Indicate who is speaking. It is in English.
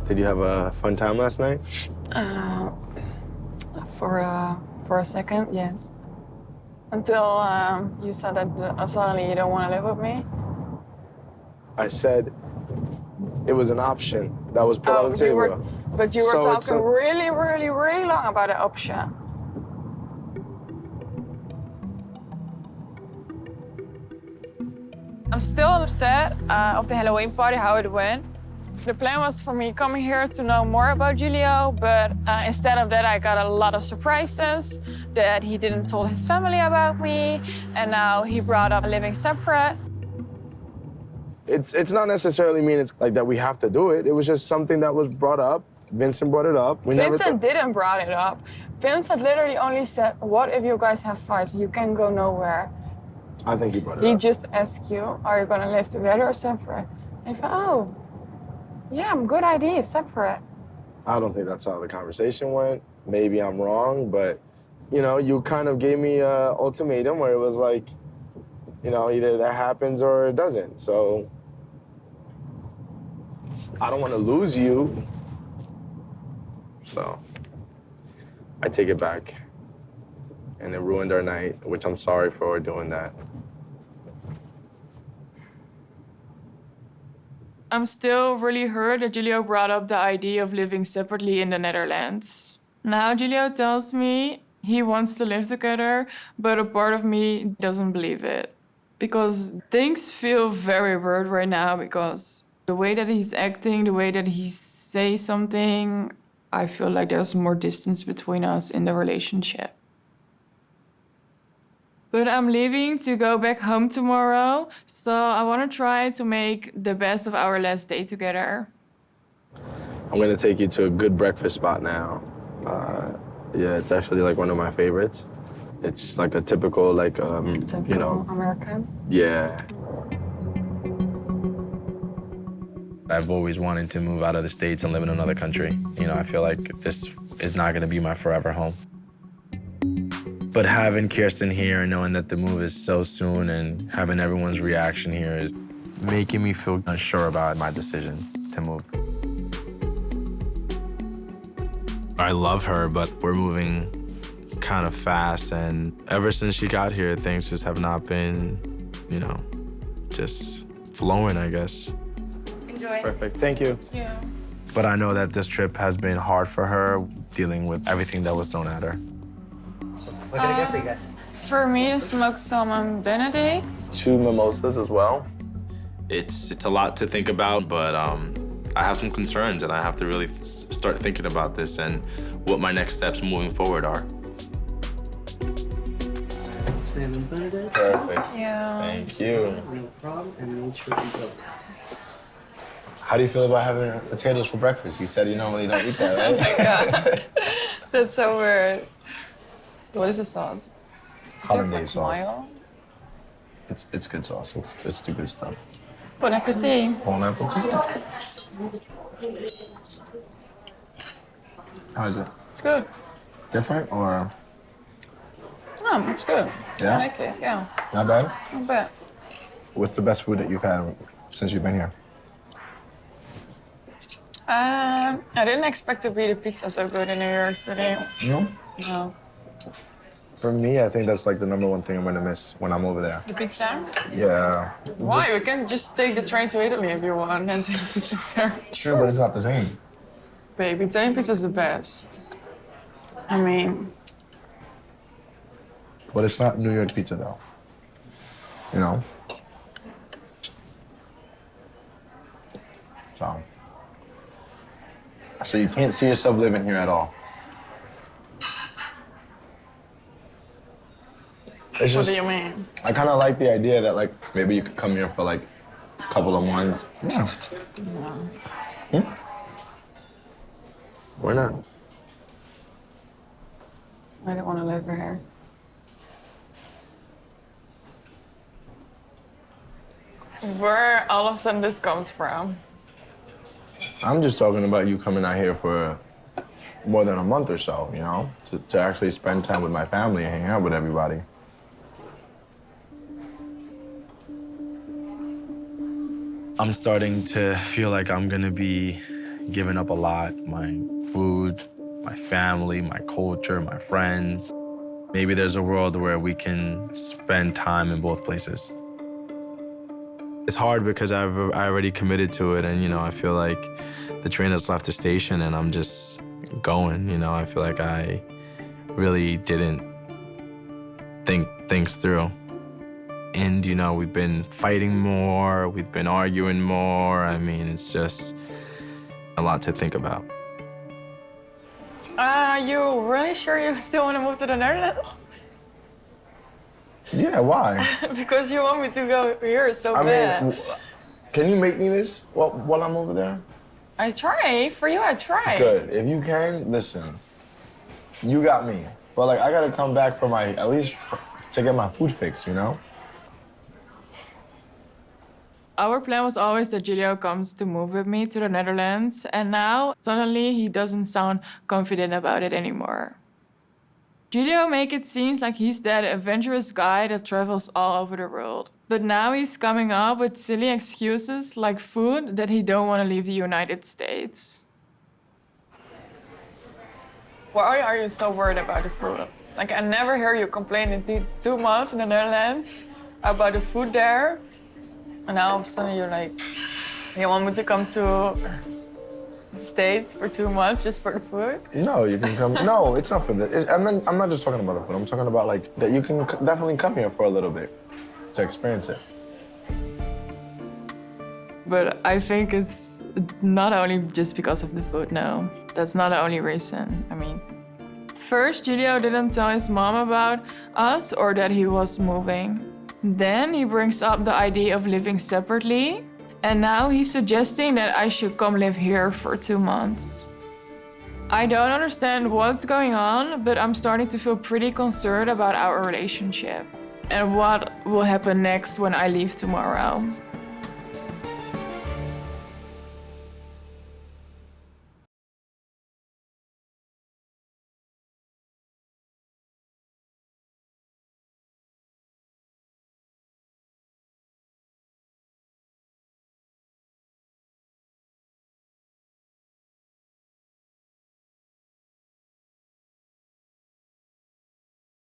Speaker 1: Did you have a fun time last night?
Speaker 2: For a second, yes. Until you said that suddenly you don't want to live with me.
Speaker 1: I said it was an option that was put on the table.
Speaker 2: But you were
Speaker 1: So
Speaker 2: talking really, really, really long about the option. I'm still upset of the Halloween party, how it went. The plan was for me coming here to know more about Julio, but instead of that, I got a lot of surprises that he didn't tell his family about me, and now he brought up living separate.
Speaker 1: It's not necessarily mean it's like that we have to do it. It was just something that was brought up. Vincent brought it up.
Speaker 2: Vincent didn't brought it up. Vincent literally only said, what if you guys have fights? You can go nowhere.
Speaker 1: I think he brought it up.
Speaker 2: He just asked you, are you gonna live together or separate? And I thought, oh, yeah, good idea, separate.
Speaker 1: I don't think that's how the conversation went. Maybe I'm wrong, but, you know, you kind of gave me an ultimatum where it was like, you know, either that happens or it doesn't. So I don't want to lose you. So I take it back. And it ruined our night, which I'm sorry for doing that.
Speaker 2: I'm still really hurt that Julio brought up the idea of living separately in the Netherlands. Now Julio tells me he wants to live together, but a part of me doesn't believe it. Because things feel very weird right now because the way that he's acting, the way that he says something, I feel like there's more distance between us in the relationship. But I'm leaving to go back home tomorrow, so I want to try to make the best of our last day together.
Speaker 1: I'm gonna take you to a good breakfast spot now. Yeah, it's actually like one of my favorites. It's like a typical, like, you know.
Speaker 2: American?
Speaker 1: Yeah.
Speaker 3: I've always wanted to move out of the States and live in another country. You know, I feel like this is not gonna be my forever home. But having Kirsten here and knowing that the move is so soon and having everyone's reaction here is making me feel unsure about my decision to move. I love her, but we're moving kind of fast, and ever since she got here, things just have not been, you know, just flowing, I guess.
Speaker 2: Enjoy.
Speaker 1: Perfect, thank you.
Speaker 2: Yeah.
Speaker 3: But I know that this trip has been hard for her, dealing with everything that was thrown at her.
Speaker 4: What can I get for you guys?
Speaker 2: For me, the smoked salmon Benedict.
Speaker 1: 2 mimosas as well.
Speaker 3: It's a lot to think about, but I have some concerns, and I have to really start thinking about this and what my next steps moving forward are.
Speaker 4: Salmon Benedict.
Speaker 1: Perfect.
Speaker 2: Yeah.
Speaker 1: Thank you.
Speaker 4: No problem, and make sure it's up.
Speaker 1: How do you feel about having potatoes for breakfast? You said you normally don't eat that, right?
Speaker 2: Oh my God. That's so weird. What is the sauce?
Speaker 1: Hollandaise sauce.
Speaker 2: Mayo?
Speaker 1: It's good sauce. It's the good stuff.
Speaker 2: Bon appetit.
Speaker 1: Bon appetit. How is it?
Speaker 2: It's good.
Speaker 1: Different or
Speaker 2: It's good.
Speaker 1: Yeah?
Speaker 2: I like it, yeah.
Speaker 1: not bad?
Speaker 2: Not bad.
Speaker 1: What's the best food that you've had since you've been here?
Speaker 2: I didn't expect to be the pizza so good in New York City.
Speaker 1: No.
Speaker 2: No.
Speaker 1: For me, I think that's like the #1 thing I'm gonna miss when I'm over there.
Speaker 2: The pizza?
Speaker 1: Yeah.
Speaker 2: Why? We can just take the train to Italy if you want and take pizza there.
Speaker 1: Sure, but it's not the same.
Speaker 2: Babe, Italian pizza is the best. I mean,
Speaker 1: But it's not New York pizza though. You know? So you can't see yourself living here at all. It's
Speaker 2: what
Speaker 1: just,
Speaker 2: do you mean?
Speaker 1: I kind of like the idea that like maybe you could come here for like a couple of months. Yeah.
Speaker 2: No.
Speaker 1: Why not?
Speaker 2: I don't want to live here. Where all of a sudden this comes from?
Speaker 1: I'm just talking about you coming out here for more than a month or so, you know, to actually spend time with my family and hang out with everybody.
Speaker 3: I'm starting to feel like I'm gonna be given up a lot, my food, my family, my culture, my friends. Maybe there's a world where we can spend time in both places. It's hard because I already committed to it, and I feel like the train has left the station and I'm just going. I feel like I really didn't think things through. And we've been fighting more, we've been arguing more. I mean, it's just a lot to think about.
Speaker 2: You really sure you still want to move to the Netherlands?
Speaker 1: Yeah, why?
Speaker 2: Because you want me to go here so
Speaker 1: I
Speaker 2: bad.
Speaker 1: mean, can you make me this while I'm over there?
Speaker 2: I try. For you, I try.
Speaker 1: Good. If you can, listen. You got me. But like, I gotta come back for at least to get my food fixed,
Speaker 2: Our plan was always that Julio comes to move with me to the Netherlands, and now suddenly he doesn't sound confident about it anymore. Julio make it seem like he's that adventurous guy that travels all over the world. But now he's coming up with silly excuses like food that he don't want to leave the United States. Why are you so worried about the food? Like, I never hear you complain in 2 months in the Netherlands about the food there. And now all of a sudden you're like, you want me to come to the States for 2 months just for the food?
Speaker 1: No, you can come. No, it's not for that. I'm not just talking about the food. I'm talking about like that you can definitely come here for a little bit to experience it.
Speaker 2: But I think it's not only just because of the food, no. That's not the only reason. I mean, first, Julio didn't tell his mom about us or that he was moving. Then he brings up the idea of living separately, and now he's suggesting that I should come live here for 2 months. I don't understand what's going on, but I'm starting to feel pretty concerned about our relationship and what will happen next when I leave tomorrow.